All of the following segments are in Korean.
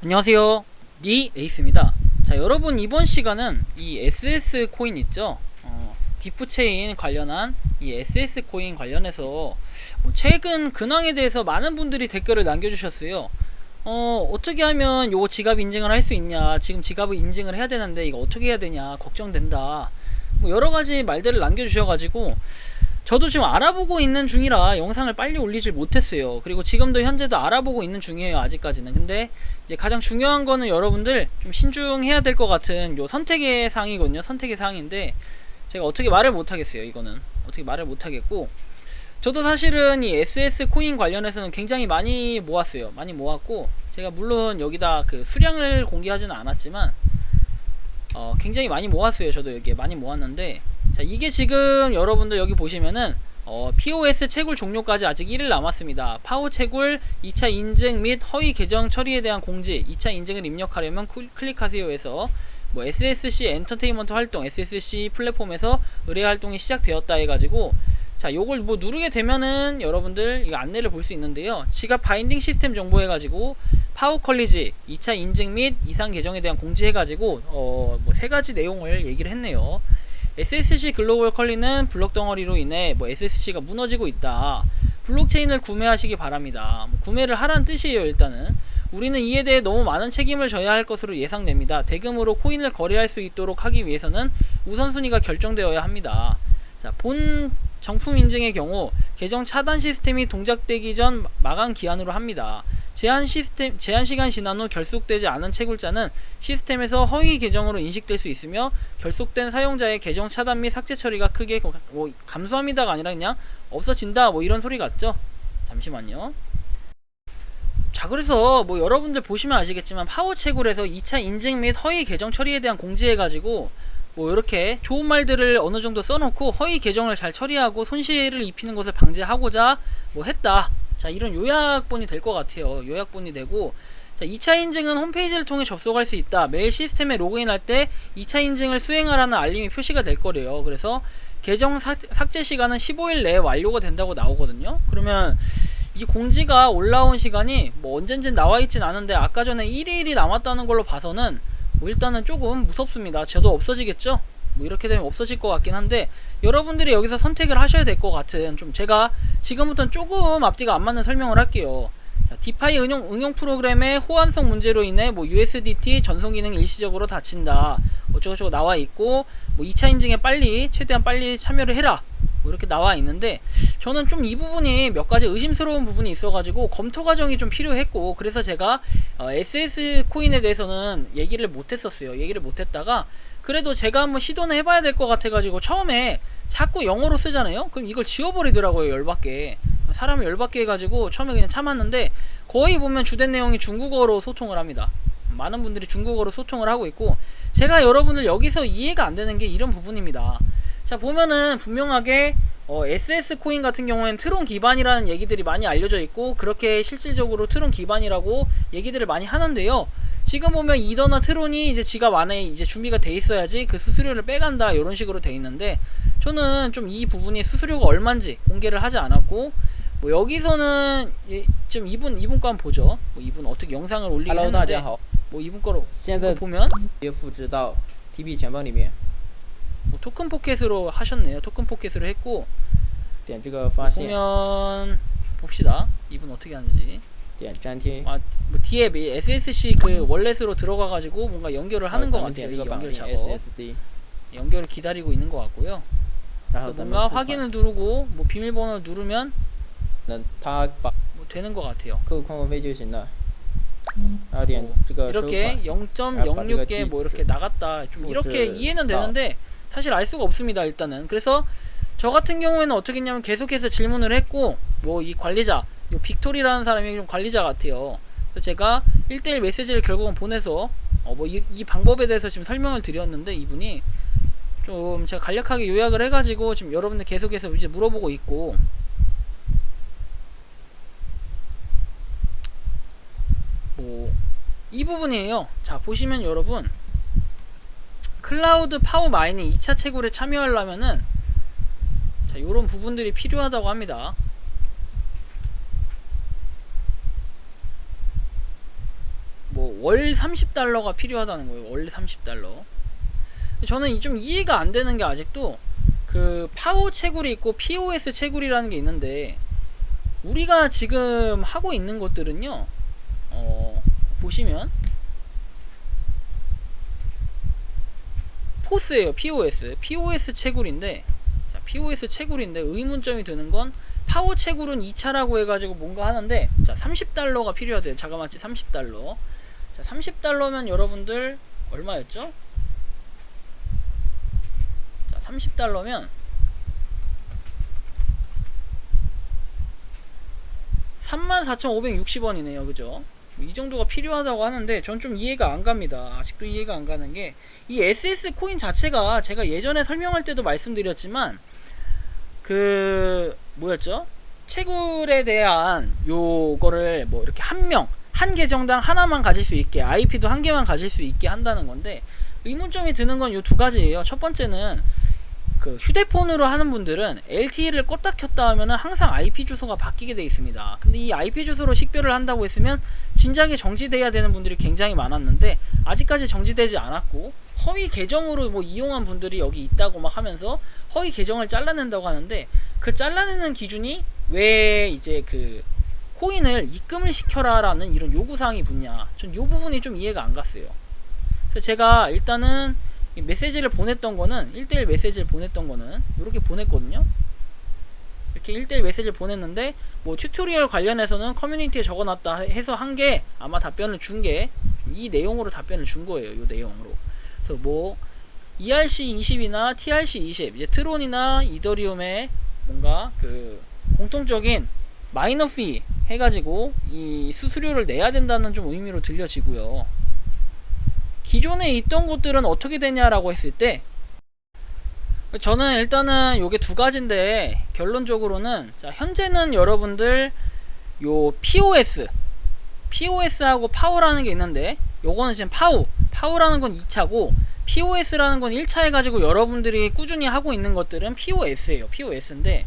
안녕하세요, 리 에이스입니다. 자, 여러분, 이번 시간은 이 SS 코인 있죠? 디프체인 관련한 이 SS 코인 관련해서 최근 근황에 대해서 많은 분들이 댓글을 남겨주셨어요. 어떻게 하면 요거 지갑 인증을 할 수 있냐, 지금 지갑을 인증을 해야 되는데 이거 어떻게 해야 되냐, 걱정된다, 뭐 여러가지 말들을 남겨주셔가지고 저도 지금 알아보고 있는 중이라 영상을 빨리 올리질 못했어요. 그리고 지금도 현재도 알아보고 있는 중이에요, 아직까지는. 근데 이제 가장 중요한 거는 여러분들 좀 신중해야 될 것 같은 요 선택의 사항이거든요. 선택의 사항인데 제가 어떻게 말을 못하겠어요. 이거는 어떻게 말을 못하겠고, 저도 사실은 이 SS 코인 관련해서는 굉장히 많이 모았어요. 많이 모았고, 제가 물론 여기다 그 수량을 공개하지는 않았지만 굉장히 많이 모았어요. 저도 여기에 많이 모았는데, 자, 이게 지금 여러분들 여기 보시면은 POS 채굴 종료까지 아직 1일 남았습니다. 파워 채굴 2차 인증 및 허위 계정 처리에 대한 공지, 2차 인증을 입력하려면 클릭하세요에서 뭐 SSC 엔터테인먼트 활동, SSC 플랫폼에서 의뢰 활동이 시작되었다 해가지고, 자, 요걸 뭐 누르게 되면은 여러분들 이거 안내를 볼 수 있는데요. 지갑 바인딩 시스템 정보 해가지고 파워 컬리지 2차 인증 및 이상 계정에 대한 공지 해가지고 뭐 세 가지 내용을 얘기를 했네요. SSC 글로벌 컬리는 블록 덩어리로 인해 뭐 SSC가 무너지고 있다. 블록체인을 구매하시기 바랍니다. 뭐 구매를 하라는 뜻이에요. 일단은 우리는 이에 대해 너무 많은 책임을 져야 할 것으로 예상됩니다. 대금으로 코인을 거래할 수 있도록 하기 위해서는 우선순위가 결정되어야 합니다. 자, 본 정품 인증의 경우 계정 차단 시스템이 동작되기 전 마감 기한으로 합니다. 제한 시간 지난 후 결속되지 않은 채굴자는 시스템에서 허위 계정으로 인식될 수 있으며, 결속된 사용자의 계정 차단 및 삭제 처리가 크게 감소합니다가 아니라 그냥 없어진다, 뭐 이런 소리 같죠? 잠시만요. 자, 그래서 뭐 여러분들 보시면 아시겠지만 파워 채굴에서 2차 인증 및 허위 계정 처리에 대한 공지해가지고 뭐 이렇게 좋은 말들을 어느 정도 써놓고 허위 계정을 잘 처리하고 손실을 입히는 것을 방지하고자 뭐 했다. 자, 이런 요약본이 될 것 같아요. 요약본이 되고, 자, 2차 인증은 홈페이지를 통해 접속할 수 있다. 매일 시스템에 로그인할 때 2차 인증을 수행하라는 알림이 표시가 될 거래요. 그래서 계정 삭제 시간은 15일 내에 완료가 된다고 나오거든요. 그러면 이 공지가 올라온 시간이 뭐 언젠지 나와있진 않은데 아까 전에 1일이 남았다는 걸로 봐서는 뭐 일단은 조금 무섭습니다. 저도 없어지겠죠? 뭐 이렇게 되면 없어질 것 같긴 한데, 여러분들이 여기서 선택을 하셔야 될 것 같은, 좀 제가 지금부터는 조금 앞뒤가 안 맞는 설명을 할게요. 자, 디파이 응용 프로그램의 호환성 문제로 인해 뭐 USDT 전송 기능이 일시적으로 닫힌다, 어쩌고저쩌고 나와 있고, 뭐 2차 인증에 최대한 빨리 참여를 해라, 뭐 이렇게 나와 있는데, 저는 좀 이 부분이 몇 가지 의심스러운 부분이 있어가지고 검토 과정이 좀 필요했고, 그래서 제가 SS 코인에 대해서는 얘기를 못했었어요. 얘기를 못했다가 그래도 제가 한번 시도는 해봐야 될 것 같아가지고 처음에 자꾸 영어로 쓰잖아요. 그럼 이걸 지워버리더라고요. 열받게, 사람을 열받게 해가지고 처음에 그냥 참았는데, 거의 보면 주된 내용이 중국어로 소통을 합니다. 많은 분들이 중국어로 소통을 하고 있고, 제가 여러분들 여기서 이해가 안 되는 게 이런 부분입니다. 자, 보면은 분명하게 SS 코인 같은 경우에는 트론 기반이라는 얘기들이 많이 알려져 있고, 그렇게 실질적으로 트론 기반이라고 얘기들을 많이 하는데요. 지금 보면 이더나 트론이 이제 지갑 안에 이제 준비가 돼 있어야지 그 수수료를 빼간다, 이런 식으로 돼 있는데, 저는 좀 이 부분이 수수료가 얼마인지 공개를 하지 않았고, 뭐 여기서는 지금 이분 거 한번 보죠. 뭐 이분 어떻게 영상을 올리긴 했는데, 뭐 이분 거로 보면 复制到 TP 钱包里面， 뭐 토큰 포켓으로 하셨네요. 토큰 포켓으로 했고, 点这个发现， 보면 봅시다. 이분 어떻게 하는지. 点粘贴， 뭐 뒤에 SSC 그 월렛으로 들어가가지고 뭔가 연결을 하는 것 咱们 같아요. 点这 이 个绑 연결 定 작업, SSD， 연결을 기다리고 있는 것 같고요. 然后咱们 뭔가 付款 확인을 누르고 뭐 비밀번호를 누르면 那他把 뭐 되는 것 같아요. 客户控制费就行了，然后点这个收款， 이렇게 0.06개 뭐 이렇게 나갔다, 좀 이렇게 이해는 되는데 사실 알 수가 없습니다. 일단은. 그래서 저 같은 경우에는 어떻게 했냐면 계속해서 질문을 했고, 뭐 이 관리자, 이 빅토리라는 사람이 좀 관리자 같아요. 그래서 제가 1대1 메시지를 결국은 보내서 뭐 이 방법에 대해서 지금 설명을 드렸는데, 이분이 좀 제가 간략하게 요약을 해가지고 지금 여러분들 계속해서 이제 물어보고 있고, 뭐 이 부분이에요. 자, 보시면 여러분, 클라우드 파워 마이닝 2차 채굴에 참여하려면은 자, 요런 부분들이 필요하다고 합니다. 뭐 월 30달러가 필요하다는 거예요. 월 30달러. 저는 좀 이해가 안 되는 게 아직도 그 파워 채굴이 있고 POS 채굴이라는 게 있는데 우리가 지금 하고 있는 것들은요. 보시면 포스예요. POS 채굴인데 자, POS 채굴인데 의문점이 드는 건 파워 채굴은 2차라고 해가지고 뭔가 하는데 자 30달러가 필요하대요. 자그마치 30달러. 자 30달러면 여러분들 얼마였죠? 자 30달러면 34,560원이네요. 그죠? 이 정도가 필요하다고 하는데 전 좀 이해가 안 갑니다. 아직도 이해가 안 가는 게 이 SS 코인 자체가 제가 예전에 설명할 때도 말씀드렸지만 그 뭐였죠? 채굴에 대한 요거를 뭐 이렇게 한 계정당 하나만 가질 수 있게 IP도 한 개만 가질 수 있게 한다는 건데 의문점이 드는 건 요 두 가지예요. 첫 번째는 그 휴대폰으로 하는 분들은 LTE를 껐다 켰다 하면은 항상 IP 주소가 바뀌게 되어 있습니다. 근데 이 IP 주소로 식별을 한다고 했으면 진작에 정지돼야 되는 분들이 굉장히 많았는데 아직까지 정지되지 않았고 허위 계정으로 뭐 이용한 분들이 여기 있다고 막 하면서 허위 계정을 잘라낸다고 하는데 그 잘라내는 기준이 왜 이제 그 코인을 입금을 시켜라 라는 이런 요구사항이 붙냐, 전 요 부분이 좀 이해가 안 갔어요. 그래서 제가 일단은 이 메시지를 보냈던 거는 1대1 메시지를 보냈던 거는 이렇게 보냈거든요. 이렇게 1대1 메시지를 보냈는데 뭐 튜토리얼 관련해서는 커뮤니티에 적어놨다 해서 한 게 아마 답변을 준 게 이 내용으로 답변을 준 거예요. 이 내용으로. 그래서 뭐 ERC20이나 TRC20 이제 트론이나 이더리움의 뭔가 그 공통적인 마이너 피 해가지고 이 수수료를 내야 된다는 좀 의미로 들려지고요. 기존에 있던 것들은 어떻게 되냐라고 했을 때 저는 일단은 요게 두 가지인데 결론적으로는 자 현재는 여러분들 요 POS하고 파워라는 게 있는데 요거는 지금 파워라는 건 2차고 POS라는 건 1차 해가지고 여러분들이 꾸준히 하고 있는 것들은 POS예요. POS인데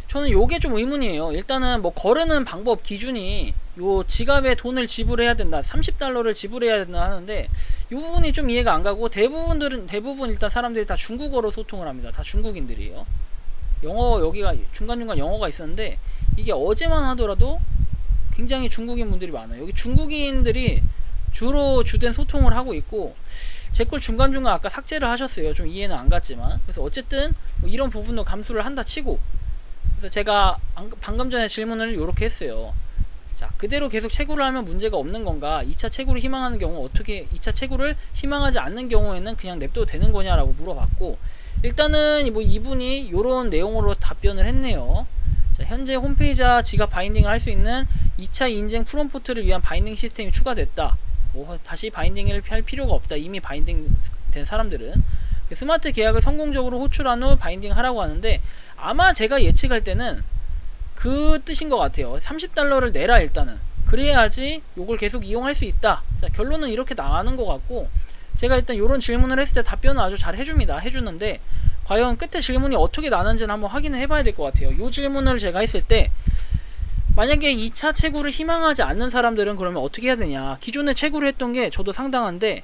저는 요게 좀 의문이에요. 일단은 뭐 거르는 방법 기준이 요 지갑에 돈을 지불해야 된다, 30달러를 지불해야 된다 하는데 이 부분이 좀 이해가 안 가고 대부분 일단 사람들이 다 중국어로 소통을 합니다. 다 중국인들이에요. 영어 여기가 중간중간 영어가 있었는데 이게 어제만 하더라도 굉장히 중국인 분들이 많아요. 여기 중국인들이 주로 주된 소통을 하고 있고 제 걸 중간중간 아까 삭제를 하셨어요. 좀 이해는 안 갔지만 그래서 어쨌든 뭐 이런 부분도 감수를 한다 치고 그래서 제가 방금 전에 질문을 이렇게 했어요. 자 그대로 계속 채굴을 하면 문제가 없는 건가, 2차 채굴을 희망하는 경우 어떻게, 2차 채굴을 희망하지 않는 경우에는 그냥 냅둬도 되는 거냐라고 물어봤고 일단은 뭐 이분이 요런 내용으로 답변을 했네요. 자 현재 홈페이지와 지갑 바인딩을 할 수 있는 2차 인증 프롬포트를 위한 바인딩 시스템이 추가됐다. 뭐 다시 바인딩을 할 필요가 없다. 이미 바인딩 된 사람들은 스마트 계약을 성공적으로 호출한 후 바인딩 하라고 하는데 아마 제가 예측할 때는 그 뜻인 것 같아요. 30달러를 내라 일단은. 그래야지 요걸 계속 이용할 수 있다. 자 결론은 이렇게 나가는 것 같고 제가 일단 요런 질문을 했을 때 답변을 아주 잘 해줍니다. 해주는데 과연 끝에 질문이 어떻게 나는지는 한번 확인을 해봐야 될 것 같아요. 요 질문을 제가 했을 때 만약에 2차 채굴을 희망하지 않는 사람들은 그러면 어떻게 해야 되냐, 기존에 채굴을 했던 게 저도 상당한데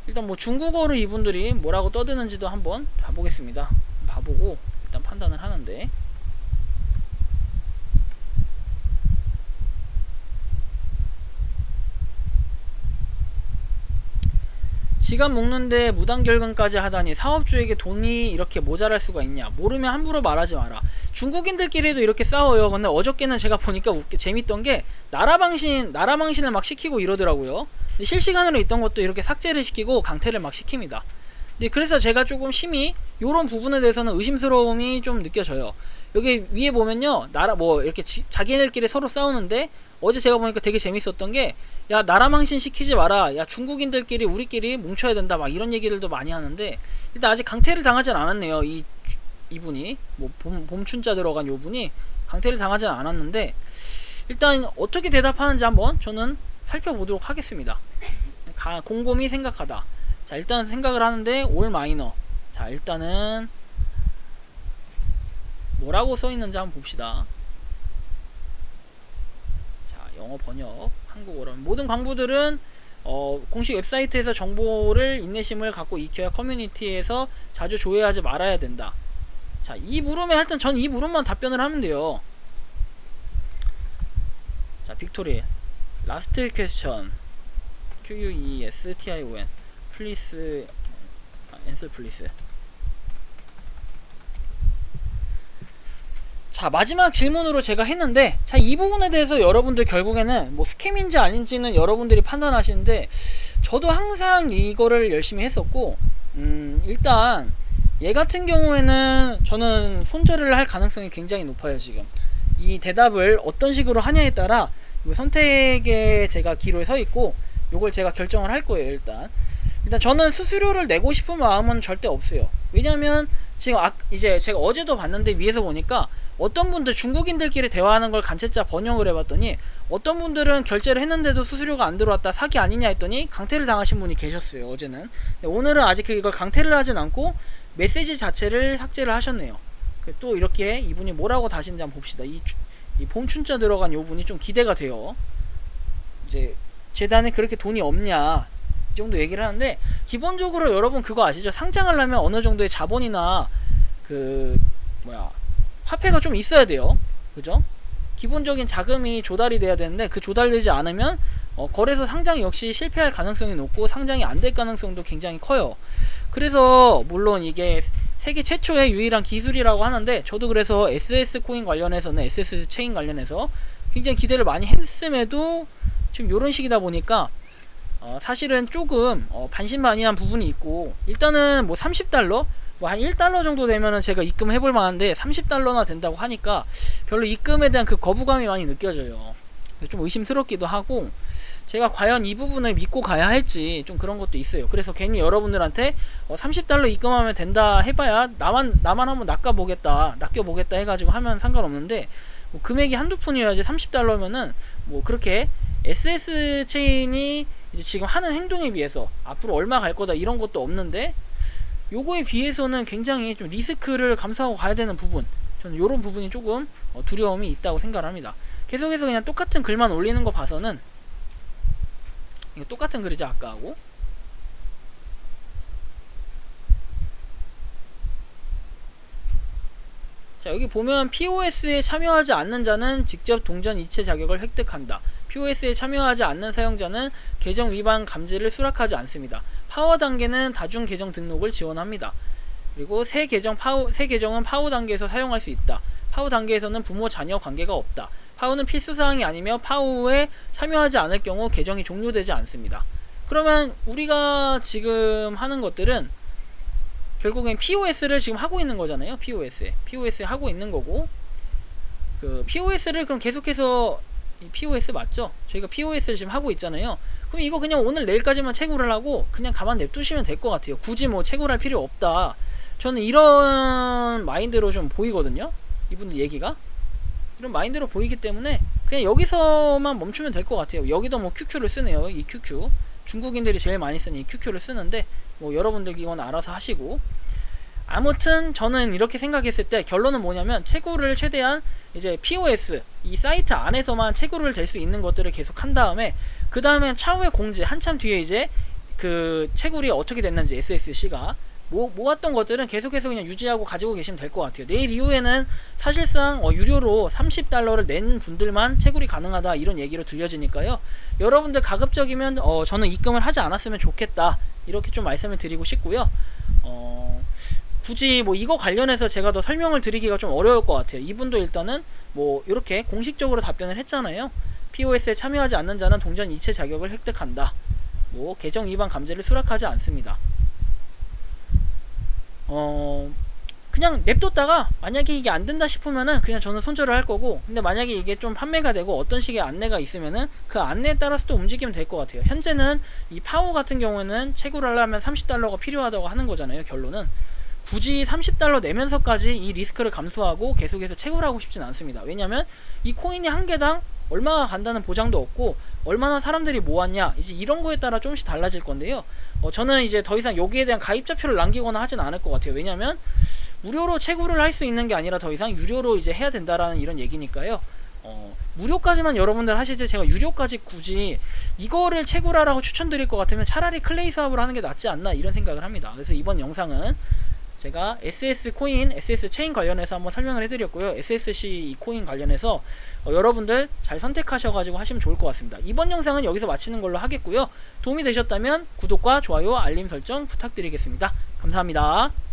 일단 뭐 중국어로 이분들이 뭐라고 떠드는지도 한번 봐보겠습니다. 봐보고 일단 판단을 하는데 지갑 묶는데 무단결근까지 하다니 사업주에게 돈이 이렇게 모자랄 수가 있냐, 모르면 함부로 말하지 마라. 중국인들끼리도 이렇게 싸워요. 근데 어저께는 제가 보니까 재밌던 게 나라망신을 막 시키고 이러더라고요. 실시간으로 있던 것도 이렇게 삭제를 시키고 강퇴를 막 시킵니다. 근데 그래서 제가 조금 심히 요런 부분에 대해서는 의심스러움이 좀 느껴져요. 여기 위에 보면요, 뭐 이렇게 자기네들끼리 서로 싸우는데 어제 제가 보니까 되게 재밌었던 게 야 나라망신 시키지 마라, 야 중국인들끼리 우리끼리 뭉쳐야 된다, 막 이런 얘기들도 많이 하는데 일단 아직 강퇴를 당하진 않았네요. 이분이 뭐 봄춘자 들어간 요분이 강퇴를 당하진 않았는데 일단 어떻게 대답하는지 한번 저는 살펴보도록 하겠습니다. 곰곰이 생각하다. 자 일단 생각을 하는데 올 마이너. 자 일단은 뭐라고 써있는지 한번 봅시다. 자 영어 번역 한국어로 모든 광부들은 공식 웹사이트에서 정보를 인내심을 갖고 익혀야 커뮤니티에서 자주 조회하지 말아야 된다. 자, 이 물음에 하여튼 전 이 물음만 답변을 하면 돼요. 자, 빅토리 라스트 퀘스천 QUESTION 플리스 answer please. 자, 마지막 질문으로 제가 했는데, 자, 이 부분에 대해서 여러분들 결국에는 뭐 스캠인지 아닌지는 여러분들이 판단하시는데, 저도 항상 이거를 열심히 했었고, 일단 얘 같은 경우에는 저는 손절을 할 가능성이 굉장히 높아요. 지금 이 대답을 어떤 식으로 하냐에 따라 선택에 제가 기로에 서 있고, 요걸 제가 결정을 할 거예요. 일단 저는 수수료를 내고 싶은 마음은 절대 없어요. 왜냐면 지금 이제 제가 어제도 봤는데 위에서 보니까 어떤 분들 중국인들끼리 대화하는 걸 간체자 번역을 해봤더니 어떤 분들은 결제를 했는데도 수수료가 안 들어왔다, 사기 아니냐 했더니 강퇴를 당하신 분이 계셨어요. 어제는. 근데 오늘은 아직 이걸 강퇴를 하진 않고 메시지 자체를 삭제를 하셨네요. 또 이렇게 이분이 뭐라고 다시는지 한번 봅시다. 이 봄춘자 들어간 요 분이 좀 기대가 돼요. 이제 재단에 그렇게 돈이 없냐 이 정도 얘기를 하는데, 기본적으로 여러분 그거 아시죠? 상장하려면 어느 정도의 자본이나 화폐가 좀 있어야 돼요. 그죠? 기본적인 자금이 조달이 돼야 되는데, 그 조달되지 않으면 거래소 상장 역시 실패할 가능성이 높고 상장이 안 될 가능성도 굉장히 커요. 그래서 물론 이게 세계 최초의 유일한 기술이라고 하는데, 저도 그래서 SS 코인 관련해서는 SS 체인 관련해서 굉장히 기대를 많이 했음에도 지금 요런 식이다 보니까 사실은 조금 반신반의한 부분이 있고, 일단은 뭐 30달러 뭐 한 1달러 정도 되면은 제가 입금해볼 만한데 30달러나 된다고 하니까 별로 입금에 대한 그 거부감이 많이 느껴져요. 좀 의심스럽기도 하고, 제가 과연 이 부분을 믿고 가야 할지 좀 그런 것도 있어요. 그래서 괜히 여러분들한테 30달러 입금하면 된다 해봐야 나만 한번 낚여보겠다 해가지고 하면 상관없는데, 뭐 금액이 한두 푼이어야지 30달러면은 뭐 그렇게 SS 체인이 이제 지금 하는 행동에 비해서 앞으로 얼마 갈 거다 이런 것도 없는데, 요거에 비해서는 굉장히 좀 리스크를 감수하고 가야 되는 부분, 저는 요런 부분이 조금 두려움이 있다고 생각을 합니다. 계속해서 그냥 똑같은 글만 올리는 거 봐서는, 이거 똑같은 글이죠 아까하고. 자, 여기 보면 POS에 참여하지 않는 자는 직접 동전 이체 자격을 획득한다. POS에 참여하지 않는 사용자는 계정 위반 감지를 수락하지 않습니다. 파워 단계는 다중 계정 등록을 지원합니다. 그리고 새 계정은 파워 단계에서 사용할 수 있다. 파워 단계에서는 부모 자녀 관계가 없다. 파워는 필수사항이 아니며 파워에 참여하지 않을 경우 계정이 종료되지 않습니다. 그러면 우리가 지금 하는 것들은 결국엔 POS를 지금 하고 있는 거잖아요. POS 하고 있는 거고, 그 POS를 그럼 계속해서 POS 맞죠? 저희가 POS를 지금 하고 있잖아요. 그럼 이거 그냥 오늘 내일까지만 채굴을 하고 그냥 가만 냅두시면 될 것 같아요. 굳이 뭐 채굴할 필요 없다, 저는 이런 마인드로 좀 보이거든요. 이분들 얘기가 이런 마인드로 보이기 때문에 그냥 여기서만 멈추면 될 것 같아요. 여기도 뭐 QQ를 쓰네요. 이 QQ 중국인들이 제일 많이 쓰는 이 QQ를 쓰는데, 뭐 여러분들 이건 알아서 하시고, 아무튼 저는 이렇게 생각했을 때 결론은 뭐냐면, 채굴을 최대한 이제 POS 이 사이트 안에서만 채굴을 될 수 있는 것들을 계속 한 다음에, 그 다음에 차후에 공지 한참 뒤에 이제 그 채굴이 어떻게 됐는지 SSC가 모았던 것들은 계속해서 그냥 유지하고 가지고 계시면 될 것 같아요. 내일 이후에는 사실상 유료로 30달러를 낸 분들만 채굴이 가능하다 이런 얘기로 들려지니까요. 여러분들 가급적이면 저는 입금을 하지 않았으면 좋겠다 이렇게 좀 말씀을 드리고 싶고요. 굳이 뭐 이거 관련해서 제가 더 설명을 드리기가 좀 어려울 것 같아요. 이분도 일단은 뭐 이렇게 공식적으로 답변을 했잖아요. POS에 참여하지 않는 자는 동전 이체 자격을 획득한다. 뭐 계정 위반 감지를 수락하지 않습니다. 그냥 냅뒀다가 만약에 이게 안 된다 싶으면은 그냥 저는 손절을 할 거고, 근데 만약에 이게 좀 판매가 되고 어떤 식의 안내가 있으면은 그 안내에 따라서 또 움직이면 될 것 같아요. 현재는 이 파워 같은 경우에는 채굴을 하려면 30달러가 필요하다고 하는 거잖아요. 결론은 굳이 30달러 내면서까지 이 리스크를 감수하고 계속해서 채굴하고 싶진 않습니다. 왜냐면 이 코인이 한 개당 얼마가 간다는 보장도 없고, 얼마나 사람들이 모았냐 이제 이런 거에 따라 조금씩 달라질 건데요. 저는 이제 더 이상 여기에 대한 가입자표를 남기거나 하진 않을 것 같아요. 왜냐면 무료로 채굴을 할 수 있는 게 아니라 더 이상 유료로 이제 해야 된다라는 이런 얘기니까요. 무료까지만 여러분들 하시지 제가 유료까지 굳이 이거를 채굴하라고 추천드릴 것 같으면 차라리 클레이 사업을 하는 게 낫지 않나 이런 생각을 합니다. 그래서 이번 영상은 제가 SS 코인, SS 체인 관련해서 한번 설명을 해드렸고요. SSC 이 코인 관련해서 여러분들 잘 선택하셔가지고 하시면 좋을 것 같습니다. 이번 영상은 여기서 마치는 걸로 하겠고요. 도움이 되셨다면 구독과 좋아요, 알림 설정 부탁드리겠습니다. 감사합니다.